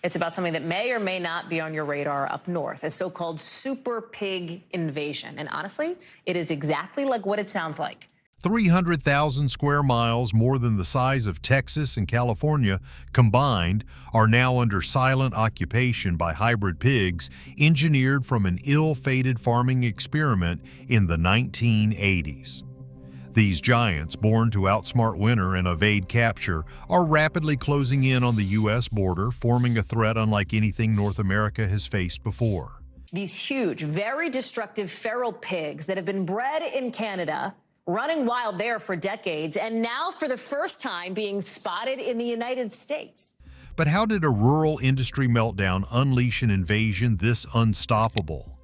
It's about something that may or may not be on your radar up north, a so-called super pig invasion. And honestly, it is exactly like what it sounds like. 300,000 square miles, more than the size of Texas and California combined, are now under silent occupation by hybrid pigs engineered from an ill-fated farming experiment in the 1980s. These giants, born to outsmart winter and evade capture, are rapidly closing in on the U.S. border, forming a threat unlike anything North America has faced before. These huge, very destructive feral pigs that have been bred in Canada, running wild there for decades, and now for the first time being spotted in the United States. But how did a rural industry meltdown unleash an invasion this unstoppable?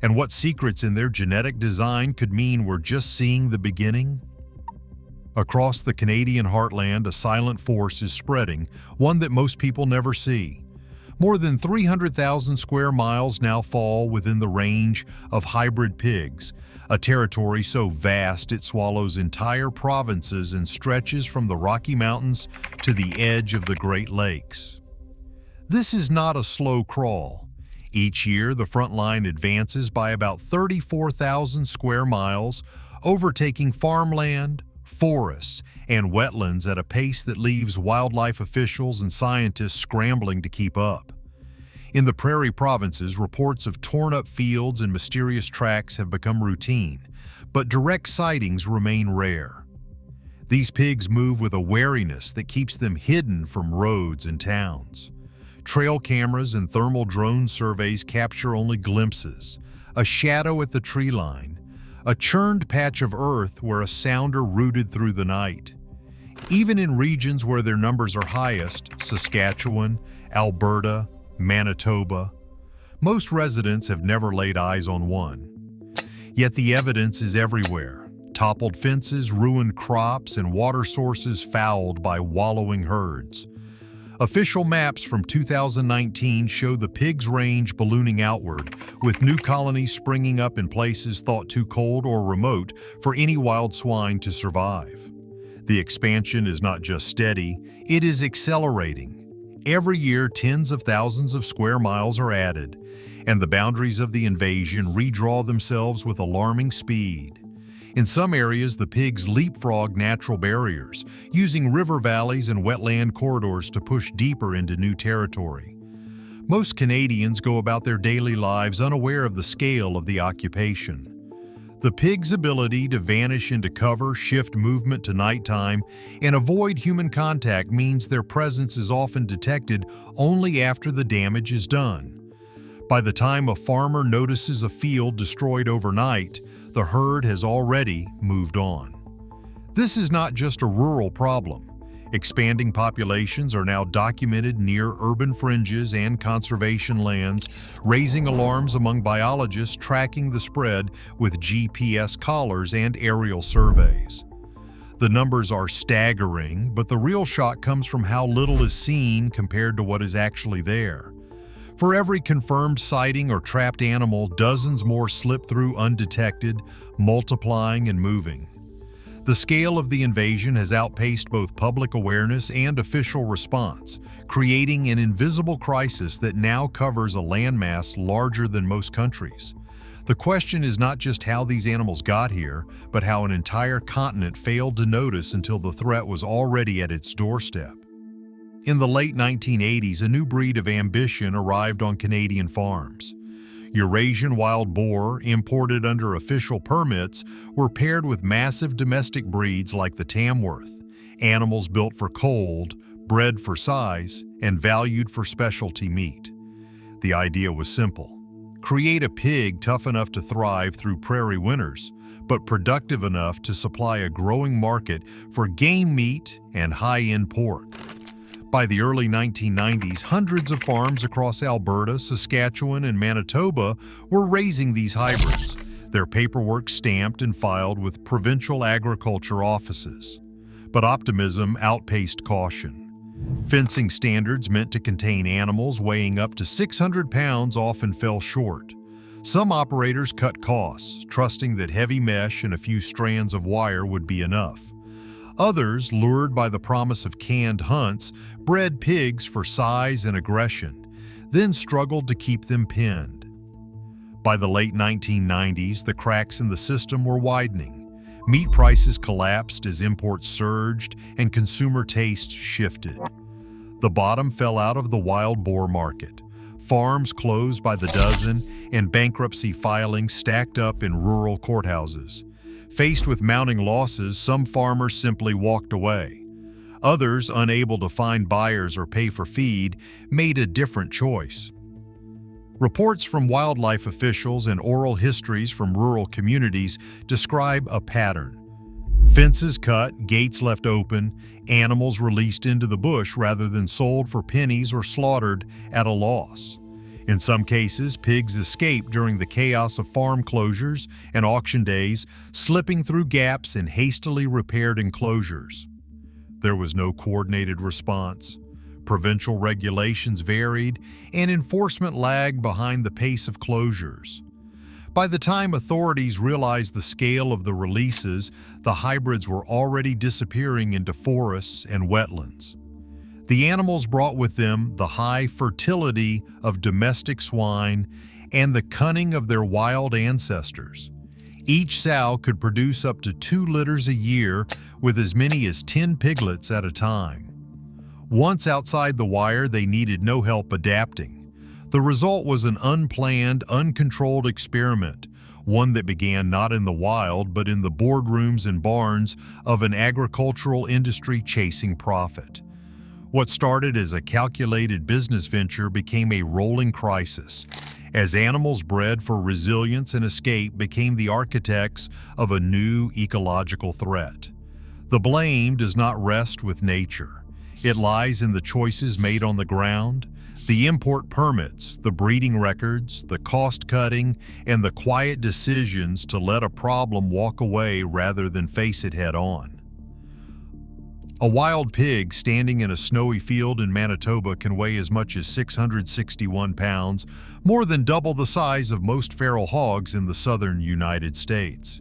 And what secrets in their genetic design could mean we're just seeing the beginning? Across the Canadian heartland, a silent force is spreading, one that most people never see. More than 300,000 square miles now fall within the range of hybrid pigs, a territory so vast it swallows entire provinces and stretches from the Rocky Mountains to the edge of the Great Lakes. This is not a slow crawl. Each year, the front line advances by about 34,000 square miles, overtaking farmland, forests, and wetlands at a pace that leaves wildlife officials and scientists scrambling to keep up. In the prairie provinces, reports of torn-up fields and mysterious tracks have become routine, but direct sightings remain rare. These pigs move with a wariness that keeps them hidden from roads and towns. Trail cameras and thermal drone surveys capture only glimpses, a shadow at the tree line, a churned patch of earth where a sounder rooted through the night. Even in regions where their numbers are highest, Saskatchewan, Alberta, Manitoba, most residents have never laid eyes on one. Yet the evidence is everywhere: toppled fences, ruined crops, and water sources fouled by wallowing herds. Official maps from 2019 show the pigs' range ballooning outward, with new colonies springing up in places thought too cold or remote for any wild swine to survive. The expansion is not just steady, it is accelerating. Every year, tens of thousands of square miles are added, and the boundaries of the invasion redraw themselves with alarming speed. In some areas, the pigs leapfrog natural barriers, using river valleys and wetland corridors to push deeper into new territory. Most Canadians go about their daily lives unaware of the scale of the occupation. The pig's ability to vanish into cover, shift movement to nighttime, and avoid human contact means their presence is often detected only after the damage is done. By the time a farmer notices a field destroyed overnight, the herd has already moved on. This is not just a rural problem. Expanding populations are now documented near urban fringes and conservation lands, raising alarms among biologists tracking the spread with GPS collars and aerial surveys. The numbers are staggering, but the real shock comes from how little is seen compared to what is actually there. For every confirmed sighting or trapped animal, dozens more slip through undetected, multiplying and moving. The scale of the invasion has outpaced both public awareness and official response, creating an invisible crisis that now covers a landmass larger than most countries. The question is not just how these animals got here, but how an entire continent failed to notice until the threat was already at its doorstep. In the late 1980s, a new breed of ambition arrived on Canadian farms. Eurasian wild boar, imported under official permits, were paired with massive domestic breeds like the Tamworth, animals built for cold, bred for size, and valued for specialty meat. The idea was simple: create a pig tough enough to thrive through prairie winters, but productive enough to supply a growing market for game meat and high-end pork. By the early 1990s, hundreds of farms across Alberta, Saskatchewan, and Manitoba were raising these hybrids, their paperwork stamped and filed with provincial agriculture offices. But optimism outpaced caution. Fencing standards meant to contain animals weighing up to 600 pounds often fell short. Some operators cut costs, trusting that heavy mesh and a few strands of wire would be enough. Others, lured by the promise of canned hunts, bred pigs for size and aggression, then struggled to keep them pinned. By the late 1990s, the cracks in the system were widening. Meat prices collapsed as imports surged and consumer tastes shifted. The bottom fell out of the wild boar market. Farms closed by the dozen and bankruptcy filings stacked up in rural courthouses. Faced with mounting losses, some farmers simply walked away. Others, unable to find buyers or pay for feed, made a different choice. Reports from wildlife officials and oral histories from rural communities describe a pattern. Fences cut, gates left open, animals released into the bush rather than sold for pennies or slaughtered at a loss. In some cases, pigs escaped during the chaos of farm closures and auction days, slipping through gaps in hastily repaired enclosures. There was no coordinated response. Provincial regulations varied, and enforcement lagged behind the pace of closures. By the time authorities realized the scale of the releases, the hybrids were already disappearing into forests and wetlands. The animals brought with them the high fertility of domestic swine and the cunning of their wild ancestors. Each sow could produce up to 2 litters a year with as many as 10 piglets at a time. Once outside the wire, they needed no help adapting. The result was an unplanned, uncontrolled experiment, one that began not in the wild but in the boardrooms and barns of an agricultural industry chasing profit. What started as a calculated business venture became a rolling crisis, as animals bred for resilience and escape became the architects of a new ecological threat. The blame does not rest with nature. It lies in the choices made on the ground, the import permits, the breeding records, the cost-cutting, and the quiet decisions to let a problem walk away rather than face it head-on. A wild pig standing in a snowy field in Manitoba can weigh as much as 661 pounds, more than double the size of most feral hogs in the southern United States.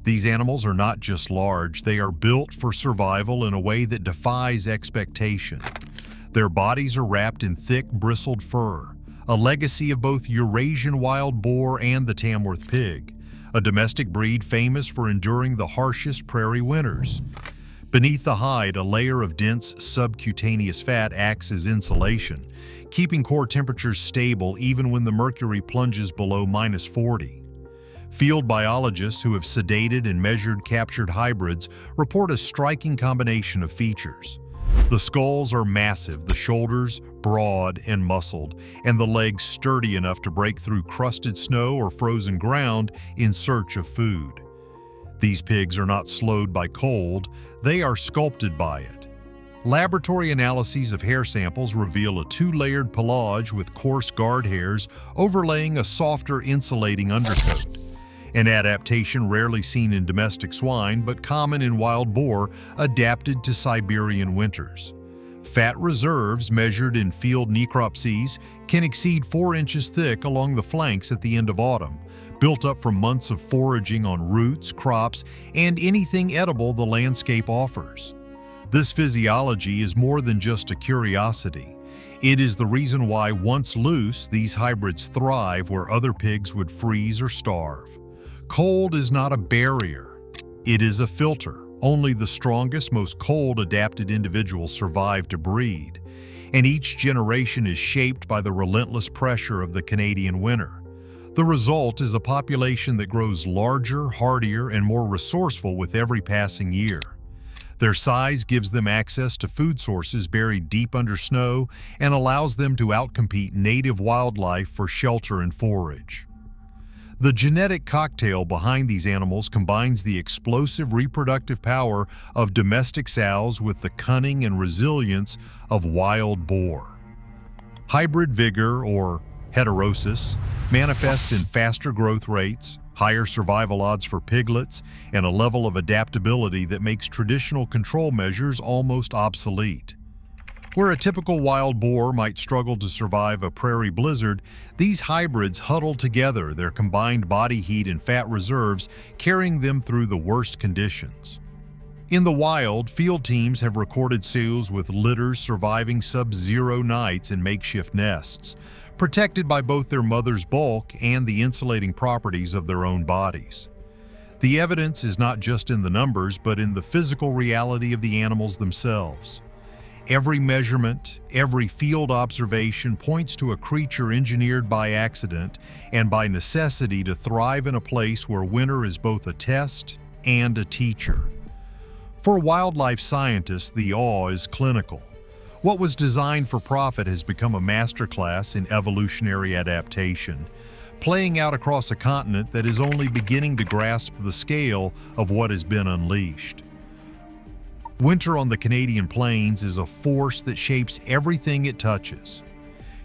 These animals are not just large, they are built for survival in a way that defies expectation. Their bodies are wrapped in thick, bristled fur, a legacy of both Eurasian wild boar and the Tamworth pig, a domestic breed famous for enduring the harshest prairie winters. Beneath the hide, a layer of dense subcutaneous fat acts as insulation, keeping core temperatures stable even when the mercury plunges below -40. Field biologists who have sedated and measured captured hybrids report a striking combination of features. The skulls are massive, the shoulders broad and muscled, and the legs sturdy enough to break through crusted snow or frozen ground in search of food. These pigs are not slowed by cold, they are sculpted by it. Laboratory analyses of hair samples reveal a 2-layered pelage with coarse guard hairs overlaying a softer insulating undercoat. An adaptation rarely seen in domestic swine but common in wild boar, adapted to Siberian winters. Fat reserves measured in field necropsies can exceed 4 inches thick along the flanks at the end of autumn, built up from months of foraging on roots, crops, and anything edible the landscape offers. This physiology is more than just a curiosity. It is the reason why, once loose, these hybrids thrive where other pigs would freeze or starve. Cold is not a barrier, it is a filter. Only the strongest, most cold-adapted individuals survive to breed, and each generation is shaped by the relentless pressure of the Canadian winter. The result is a population that grows larger, hardier, and more resourceful with every passing year. Their size gives them access to food sources buried deep under snow and allows them to outcompete native wildlife for shelter and forage. The genetic cocktail behind these animals combines the explosive reproductive power of domestic sows with the cunning and resilience of wild boar. Hybrid vigor, or heterosis, manifests in faster growth rates, higher survival odds for piglets, and a level of adaptability that makes traditional control measures almost obsolete. Where a typical wild boar might struggle to survive a prairie blizzard, these hybrids huddle together, their combined body heat and fat reserves carrying them through the worst conditions. In the wild, field teams have recorded seals with litters surviving sub-zero nights in makeshift nests, protected by both their mother's bulk and the insulating properties of their own bodies. The evidence is not just in the numbers, but in the physical reality of the animals themselves. Every measurement, every field observation points to a creature engineered by accident and by necessity to thrive in a place where winter is both a test and a teacher. For wildlife scientists, the awe is clinical. What was designed for profit has become a masterclass in evolutionary adaptation, playing out across a continent that is only beginning to grasp the scale of what has been unleashed. Winter on the Canadian plains is a force that shapes everything it touches.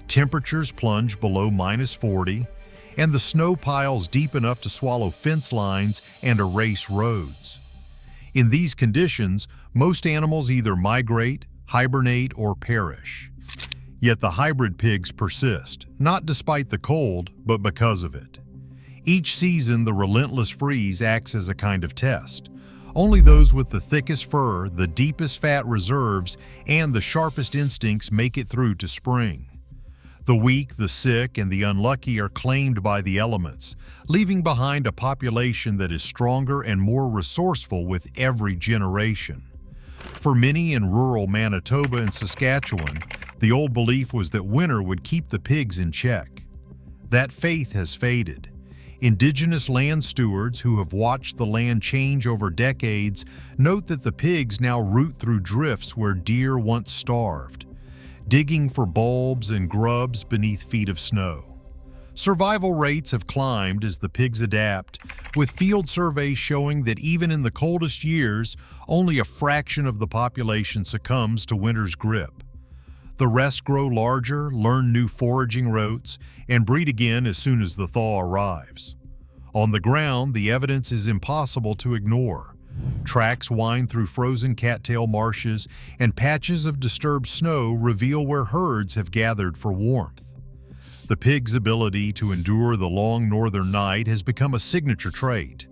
Temperatures plunge below -40, and the snow piles deep enough to swallow fence lines and erase roads. In these conditions, most animals either migrate, hibernate, or perish. Yet the hybrid pigs persist, not despite the cold, but because of it. Each season, the relentless freeze acts as a kind of test. Only those with the thickest fur, the deepest fat reserves, and the sharpest instincts make it through to spring. The weak, the sick, and the unlucky are claimed by the elements, leaving behind a population that is stronger and more resourceful with every generation. For many in rural Manitoba and Saskatchewan, the old belief was that winter would keep the pigs in check. That faith has faded. Indigenous land stewards who have watched the land change over decades note that the pigs now root through drifts where deer once starved, digging for bulbs and grubs beneath feet of snow. Survival rates have climbed as the pigs adapt, with field surveys showing that even in the coldest years, only a fraction of the population succumbs to winter's grip. The rest grow larger, learn new foraging routes, and breed again as soon as the thaw arrives. On the ground, the evidence is impossible to ignore. Tracks wind through frozen cattail marshes, and patches of disturbed snow reveal where herds have gathered for warmth. The pig's ability to endure the long northern night has become a signature trait.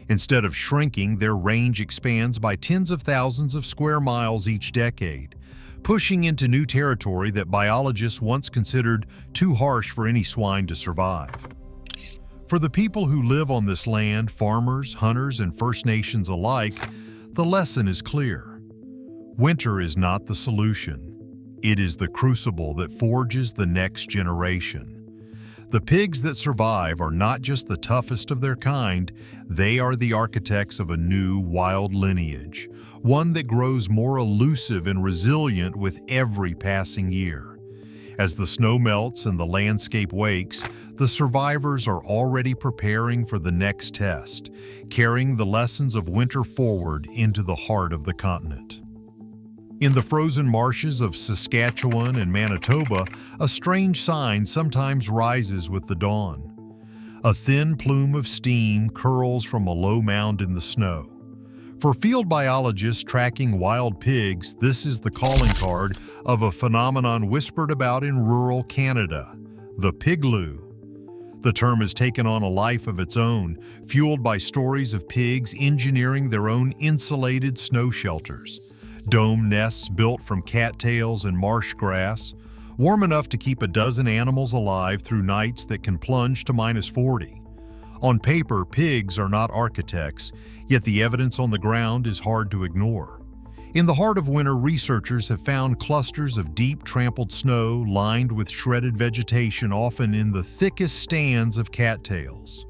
Instead of shrinking, their range expands by tens of thousands of square miles each decade, pushing into new territory that biologists once considered too harsh for any swine to survive. For the people who live on this land, farmers, hunters, and First Nations alike, the lesson is clear. Winter is not the solution. It is the crucible that forges the next generation. The pigs that survive are not just the toughest of their kind, they are the architects of a new, wild lineage, one that grows more elusive and resilient with every passing year. As the snow melts and the landscape wakes, the survivors are already preparing for the next test, carrying the lessons of winter forward into the heart of the continent. In the frozen marshes of Saskatchewan and Manitoba, a strange sign sometimes rises with the dawn. A thin plume of steam curls from a low mound in the snow. For field biologists tracking wild pigs, this is the calling card of a phenomenon whispered about in rural Canada, the pigloo. The term has taken on a life of its own, fueled by stories of pigs engineering their own insulated snow shelters. Dome nests built from cattails and marsh grass, warm enough to keep a dozen animals alive through nights that can plunge to -40. On paper, pigs are not architects, yet the evidence on the ground is hard to ignore. In the heart of winter, researchers have found clusters of deep trampled snow lined with shredded vegetation, often in the thickest stands of cattails.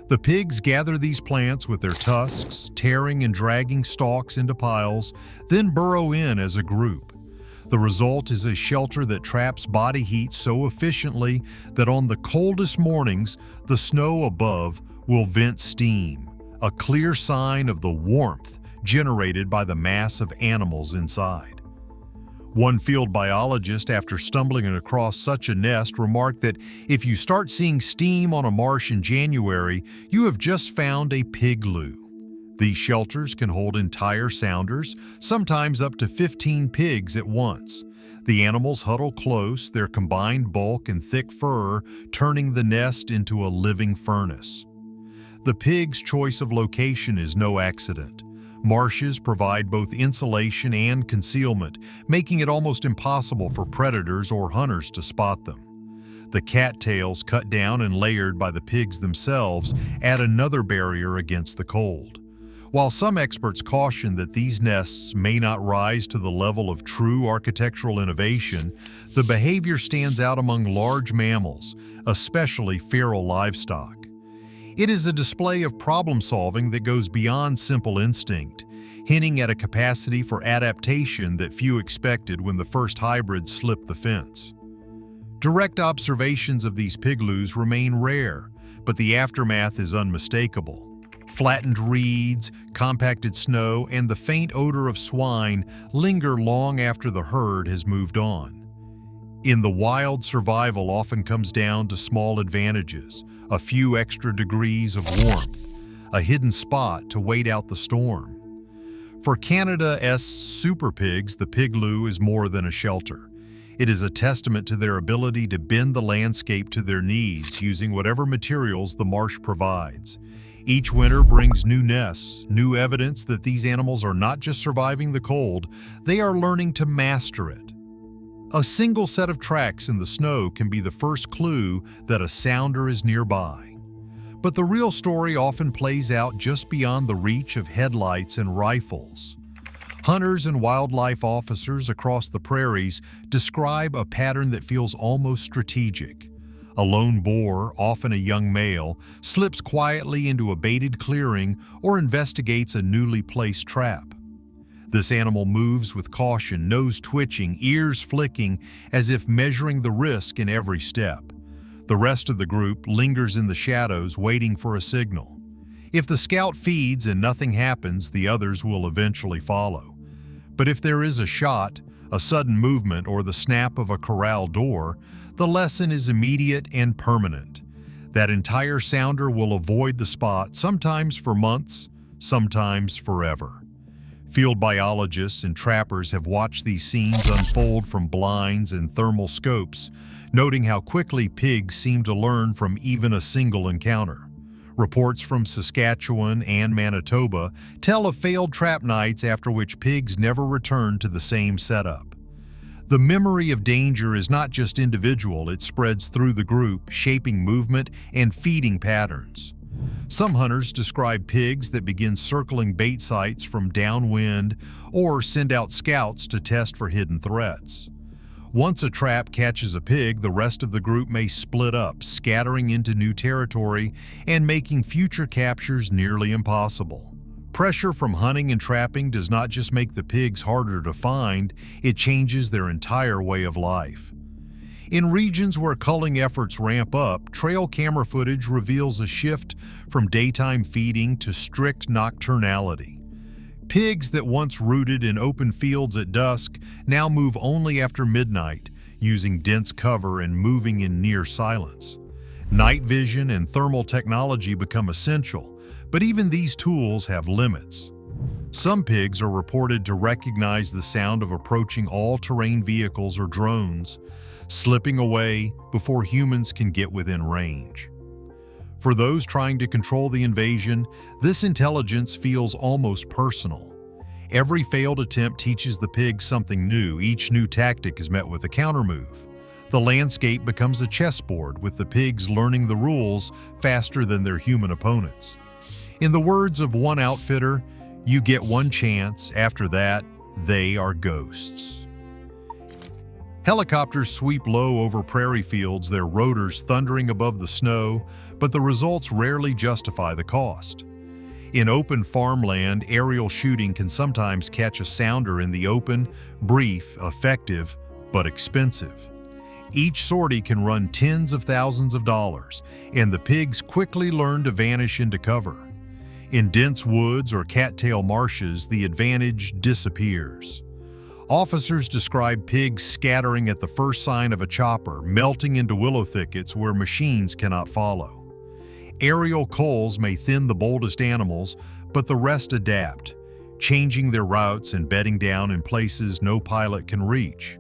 The pigs gather these plants with their tusks, tearing and dragging stalks into piles, then burrow in as a group. The result is a shelter that traps body heat so efficiently that on the coldest mornings, the snow above will vent steam, a clear sign of the warmth generated by the mass of animals inside. One field biologist, after stumbling across such a nest, remarked that if you start seeing steam on a marsh in January, you have just found a pigloo. These shelters can hold entire sounders, sometimes up to 15 pigs at once. The animals huddle close, their combined bulk and thick fur turning the nest into a living furnace. The pig's choice of location is no accident. Marshes provide both insulation and concealment, making it almost impossible for predators or hunters to spot them. The cattails cut down and layered by the pigs themselves add another barrier against the cold. While some experts caution that these nests may not rise to the level of true architectural innovation, the behavior stands out among large mammals, especially feral livestock. It is a display of problem-solving that goes beyond simple instinct, hinting at a capacity for adaptation that few expected when the first hybrids slipped the fence. Direct observations of these pigloos remain rare, but the aftermath is unmistakable. Flattened reeds, compacted snow, and the faint odor of swine linger long after the herd has moved on. In the wild, survival often comes down to small advantages, a few extra degrees of warmth, a hidden spot to wait out the storm. For Canada's super pigs, the pigloo is more than a shelter. It is a testament to their ability to bend the landscape to their needs using whatever materials the marsh provides. Each winter brings new nests, new evidence that these animals are not just surviving the cold, they are learning to master it. A single set of tracks in the snow can be the first clue that a sounder is nearby. But the real story often plays out just beyond the reach of headlights and rifles. Hunters and wildlife officers across the prairies describe a pattern that feels almost strategic. A lone boar, often a young male, slips quietly into a baited clearing or investigates a newly placed trap. This animal moves with caution, nose twitching, ears flicking, as if measuring the risk in every step. The rest of the group lingers in the shadows, waiting for a signal. If the scout feeds and nothing happens, the others will eventually follow. But if there is a shot, a sudden movement, or the snap of a corral door, the lesson is immediate and permanent. That entire sounder will avoid the spot, sometimes for months, sometimes forever. Field biologists and trappers have watched these scenes unfold from blinds and thermal scopes, noting how quickly pigs seem to learn from even a single encounter. Reports from Saskatchewan and Manitoba tell of failed trap nights after which pigs never returned to the same setup. The memory of danger is not just individual, it spreads through the group, shaping movement and feeding patterns. Some hunters describe pigs that begin circling bait sites from downwind or send out scouts to test for hidden threats. Once a trap catches a pig, the rest of the group may split up, scattering into new territory and making future captures nearly impossible. Pressure from hunting and trapping does not just make the pigs harder to find, it changes their entire way of life. In regions where culling efforts ramp up, trail camera footage reveals a shift from daytime feeding to strict nocturnality. Pigs that once rooted in open fields at dusk now move only after midnight, using dense cover and moving in near silence. Night vision and thermal technology become essential, but even these tools have limits. Some pigs are reported to recognize the sound of approaching all-terrain vehicles or drones, slipping away before humans can get within range. For those trying to control the invasion, this intelligence feels almost personal. Every failed attempt teaches the pigs something new. Each new tactic is met with a countermove. The landscape becomes a chessboard, with the pigs learning the rules faster than their human opponents. In the words of one outfitter, "You get one chance, after that, they are ghosts." Helicopters sweep low over prairie fields, their rotors thundering above the snow, but the results rarely justify the cost. In open farmland, aerial shooting can sometimes catch a sounder in the open, brief, effective, but expensive. Each sortie can run tens of thousands of dollars, and the pigs quickly learn to vanish into cover. In dense woods or cattail marshes, the advantage disappears. Officers describe pigs scattering at the first sign of a chopper, melting into willow thickets where machines cannot follow. Aerial culls may thin the boldest animals, but the rest adapt, changing their routes and bedding down in places no pilot can reach.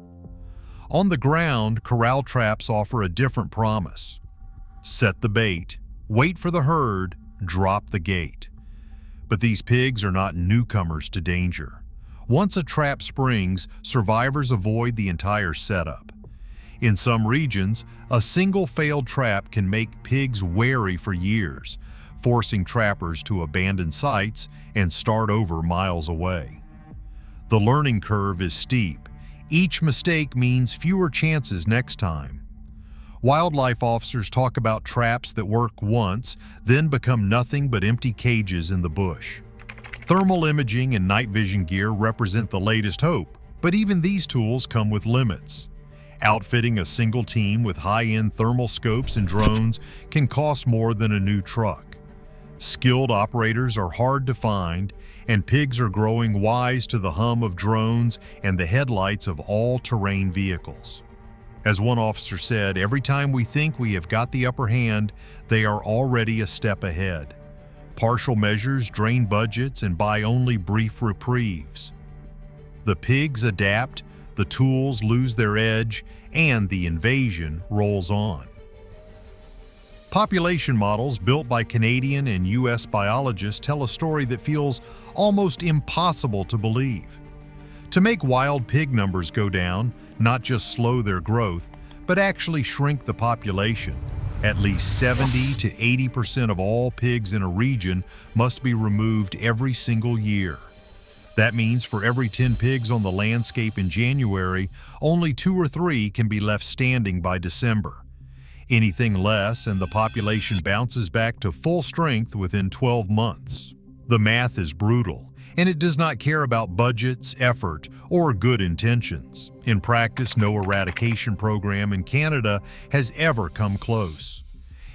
On the ground, corral traps offer a different promise. Set the bait, wait for the herd, drop the gate. But these pigs are not newcomers to danger. Once a trap springs, survivors avoid the entire setup. In some regions, a single failed trap can make pigs wary for years, forcing trappers to abandon sites and start over miles away. The learning curve is steep. Each mistake means fewer chances next time. Wildlife officers talk about traps that work once, then become nothing but empty cages in the bush. Thermal imaging and night vision gear represent the latest hope, but even these tools come with limits. Outfitting a single team with high-end thermal scopes and drones can cost more than a new truck. Skilled operators are hard to find, and pigs are growing wise to the hum of drones and the headlights of all-terrain vehicles. As one officer said, every time we think we have got the upper hand, they are already a step ahead. Partial measures drain budgets and buy only brief reprieves. The pigs adapt, the tools lose their edge, and the invasion rolls on. Population models built by Canadian and U.S. biologists tell a story that feels almost impossible to believe. To make wild pig numbers go down, not just slow their growth, but actually shrink the population, at least 70 to 80% of all pigs in a region must be removed every single year. That means for every 10 pigs on the landscape in January, only 2 or 3 can be left standing by December. Anything less and the population bounces back to full strength within 12 months. The math is brutal, and it does not care about budgets, effort, or good intentions. In practice, no eradication program in Canada has ever come close.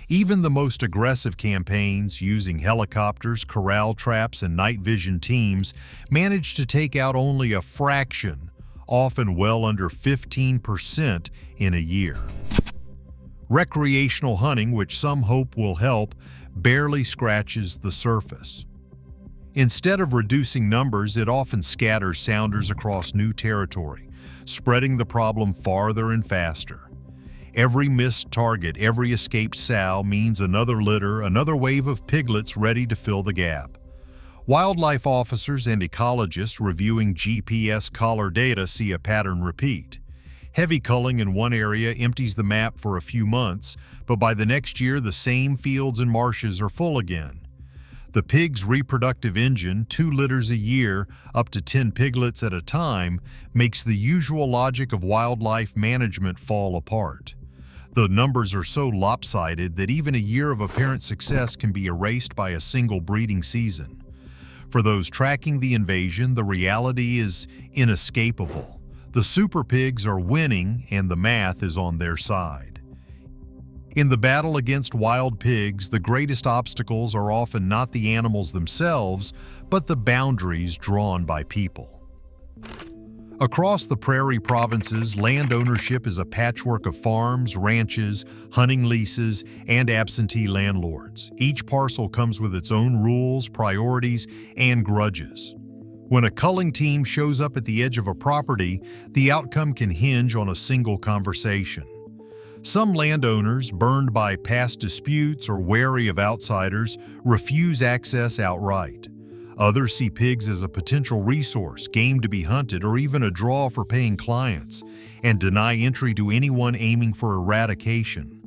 Even the most aggressive campaigns using helicopters, corral traps, and night vision teams manage to take out only a fraction, often well under 15% in a year. Recreational hunting, which some hope will help, barely scratches the surface. Instead of reducing numbers, it often scatters sounders across new territory, spreading the problem farther and faster. Every missed target, every escaped sow means another litter, another wave of piglets ready to fill the gap. Wildlife officers and ecologists reviewing GPS collar data see a pattern repeat. Heavy culling in one area empties the map for a few months, but by the next year the same fields and marshes are full again. The pig's reproductive engine, 2 litters a year, up to 10 piglets at a time, makes the usual logic of wildlife management fall apart. The numbers are so lopsided that even a year of apparent success can be erased by a single breeding season. For those tracking the invasion, the reality is inescapable. The super pigs are winning and the math is on their side. In the battle against wild pigs, the greatest obstacles are often not the animals themselves, but the boundaries drawn by people. Across the prairie provinces, land ownership is a patchwork of farms, ranches, hunting leases, and absentee landlords. Each parcel comes with its own rules, priorities, and grudges. When a culling team shows up at the edge of a property, the outcome can hinge on a single conversation. Some landowners, burned by past disputes or wary of outsiders, refuse access outright. Others see pigs as a potential resource, game to be hunted, or even a draw for paying clients, and deny entry to anyone aiming for eradication.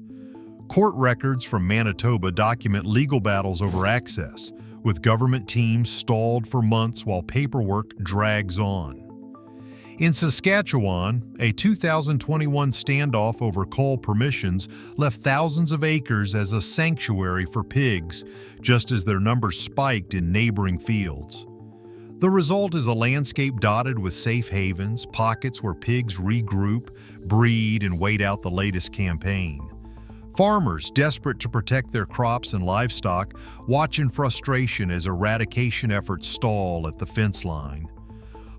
Court records from Manitoba document legal battles over access, with government teams stalled for months while paperwork drags on. In Saskatchewan, a 2021 standoff over cull permissions left thousands of acres as a sanctuary for pigs, just as their numbers spiked in neighboring fields. The result is a landscape dotted with safe havens, pockets where pigs regroup, breed, and wait out the latest campaign. Farmers, desperate to protect their crops and livestock, watch in frustration as eradication efforts stall at the fence line.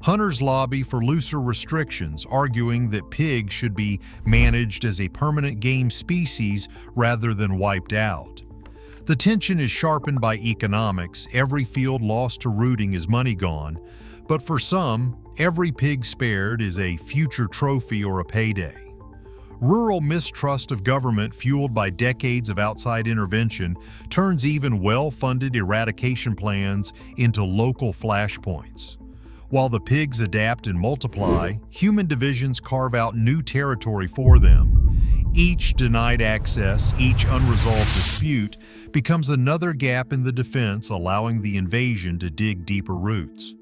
Hunters lobby for looser restrictions, arguing that pigs should be managed as a permanent game species rather than wiped out. The tension is sharpened by economics. Every field lost to rooting is money gone, but for some, every pig spared is a future trophy or a payday. Rural mistrust of government fueled by decades of outside intervention turns even well-funded eradication plans into local flashpoints. While the pigs adapt and multiply, human divisions carve out new territory for them. Each denied access, each unresolved dispute becomes another gap in the defense, allowing the invasion to dig deeper roots.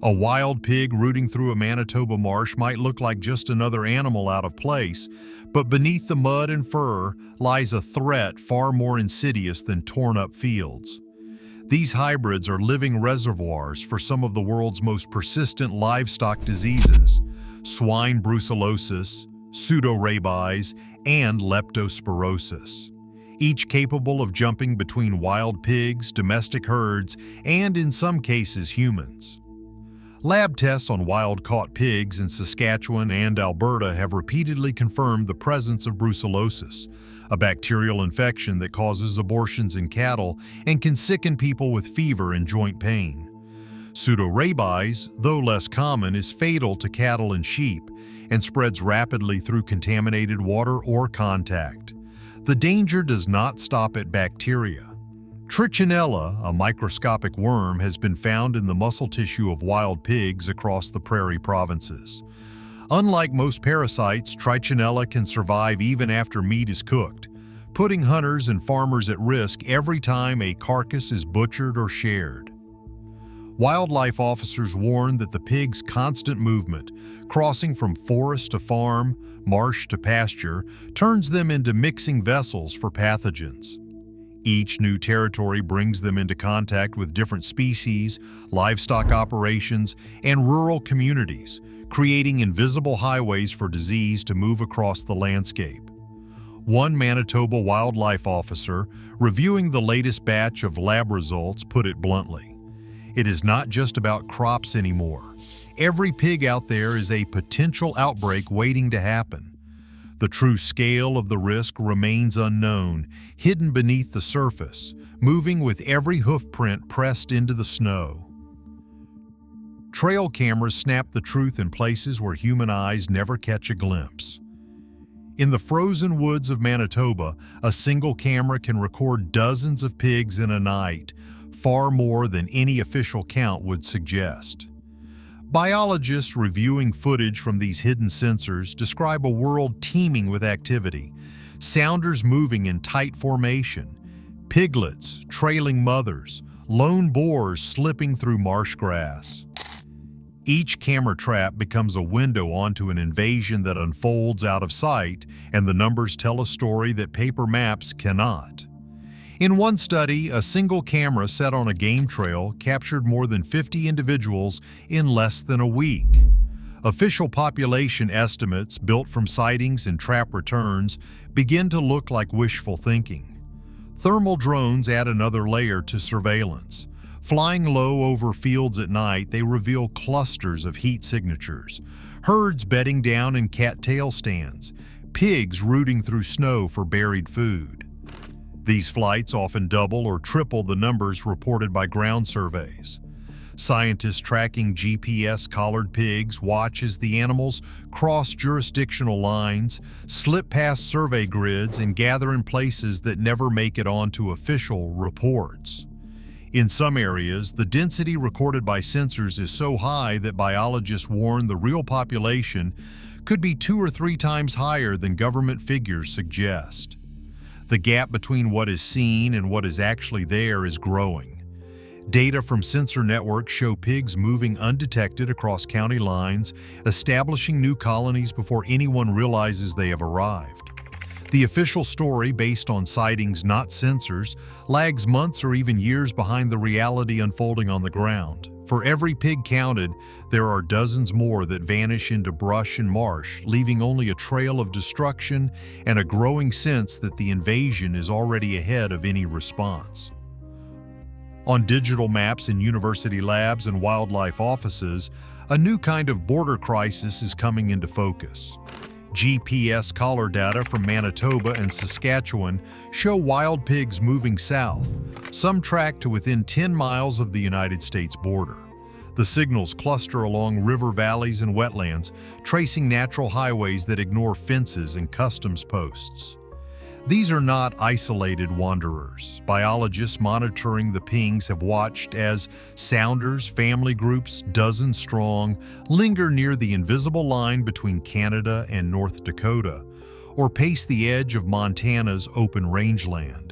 A wild pig rooting through a Manitoba marsh might look like just another animal out of place, but beneath the mud and fur lies a threat far more insidious than torn-up fields. These hybrids are living reservoirs for some of the world's most persistent livestock diseases: swine brucellosis, pseudorabies, and leptospirosis. Each capable of jumping between wild pigs, domestic herds, and in some cases humans. Lab tests on wild-caught pigs in Saskatchewan and Alberta have repeatedly confirmed the presence of brucellosis, a bacterial infection that causes abortions in cattle and can sicken people with fever and joint pain. Pseudorabies, though less common, is fatal to cattle and sheep and spreads rapidly through contaminated water or contact. The danger does not stop at bacteria. Trichinella, a microscopic worm, has been found in the muscle tissue of wild pigs across the prairie provinces. Unlike most parasites, Trichinella can survive even after meat is cooked, putting hunters and farmers at risk every time a carcass is butchered or shared. Wildlife officers warn that the pig's constant movement, crossing from forest to farm, marsh to pasture, turns them into mixing vessels for pathogens. Each new territory brings them into contact with different species, livestock operations, and rural communities, creating invisible highways for disease to move across the landscape. One Manitoba wildlife officer, reviewing the latest batch of lab results, put it bluntly: "It is not just about crops anymore. Every pig out there is a potential outbreak waiting to happen." The true scale of the risk remains unknown, hidden beneath the surface, moving with every hoof print pressed into the snow. Trail cameras snap the truth in places where human eyes never catch a glimpse. In the frozen woods of Manitoba, a single camera can record dozens of pigs in a night, far more than any official count would suggest. Biologists reviewing footage from these hidden sensors describe a world teeming with activity: sounders moving in tight formation, piglets trailing mothers, lone boars slipping through marsh grass. Each camera trap becomes a window onto an invasion that unfolds out of sight, and the numbers tell a story that paper maps cannot. In one study, a single camera set on a game trail captured more than 50 individuals in less than a week. Official population estimates, built from sightings and trap returns, begin to look like wishful thinking. Thermal drones add another layer to surveillance. Flying low over fields at night, they reveal clusters of heat signatures, herds bedding down in cattail stands, pigs rooting through snow for buried food. These flights often double or triple the numbers reported by ground surveys. Scientists tracking GPS-collared pigs watch as the animals cross jurisdictional lines, slip past survey grids, and gather in places that never make it onto official reports. In some areas, the density recorded by sensors is so high that biologists warn the real population could be 2 or 3 times higher than government figures suggest. The gap between what is seen and what is actually there is growing. Data from sensor networks show pigs moving undetected across county lines, establishing new colonies before anyone realizes they have arrived. The official story, based on sightings, not sensors, lags months or even years behind the reality unfolding on the ground. For every pig counted, there are dozens more that vanish into brush and marsh, leaving only a trail of destruction and a growing sense that the invasion is already ahead of any response. On digital maps in university labs and wildlife offices, a new kind of border crisis is coming into focus. GPS collar data from Manitoba and Saskatchewan show wild pigs moving south, some tracked to within 10 miles of the United States border. The The signals cluster along river valleys and wetlands, tracing natural highways that ignore fences and customs posts. These are not isolated wanderers. Biologists monitoring the pings have watched as sounders, family groups, dozens strong, linger near the invisible line between Canada and North Dakota, or pace the edge of Montana's open rangeland.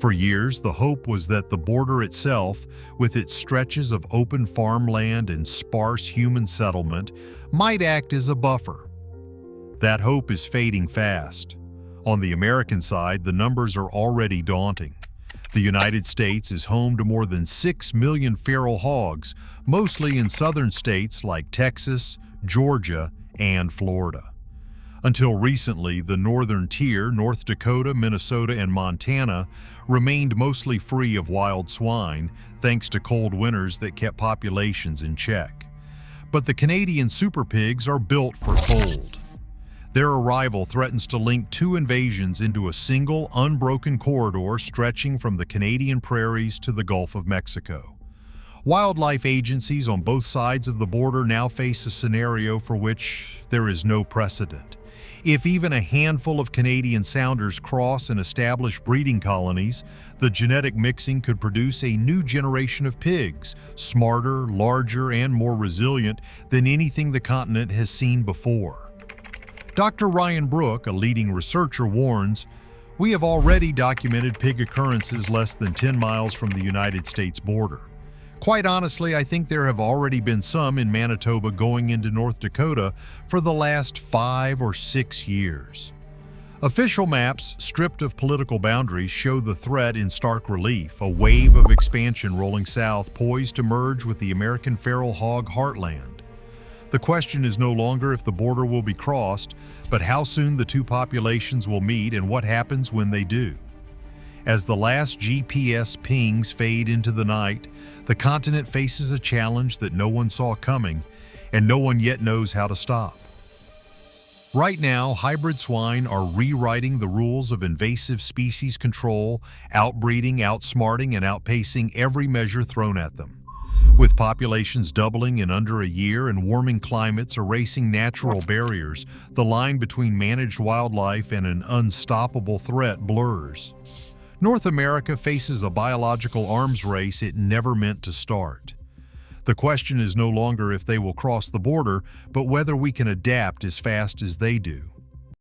For years, the hope was that the border itself, with its stretches of open farmland and sparse human settlement, might act as a buffer. That hope is fading fast. On the American side, the numbers are already daunting. The United States is home to more than 6 million feral hogs, mostly in southern states like Texas, Georgia, and Florida. Until recently, the northern tier, North Dakota, Minnesota, and Montana, remained mostly free of wild swine, thanks to cold winters that kept populations in check. But the Canadian super pigs are built for cold. Their arrival threatens to link two invasions into a single, unbroken corridor stretching from the Canadian prairies to the Gulf of Mexico. Wildlife agencies on both sides of the border now face a scenario for which there is no precedent. If even a handful of Canadian sounders cross and establish breeding colonies, the genetic mixing could produce a new generation of pigs, smarter, larger, and more resilient than anything the continent has seen before. Dr. Ryan Brook, a leading researcher, warns, "We have already documented pig occurrences less than 10 miles from the United States border. Quite honestly, I think there have already been some in Manitoba going into North Dakota for the last 5 or 6 years." Official maps, stripped of political boundaries, show the threat in stark relief, a wave of expansion rolling south poised to merge with the American feral hog heartland. The question is no longer if the border will be crossed, but how soon the two populations will meet and what happens when they do. As the last GPS pings fade into the night, the continent faces a challenge that no one saw coming, and no one yet knows how to stop. Right now, hybrid swine are rewriting the rules of invasive species control, outbreeding, outsmarting, and outpacing every measure thrown at them. With populations doubling in under a year and warming climates erasing natural barriers, the line between managed wildlife and an unstoppable threat blurs. North America faces a biological arms race it never meant to start. The question is no longer if they will cross the border, but whether we can adapt as fast as they do.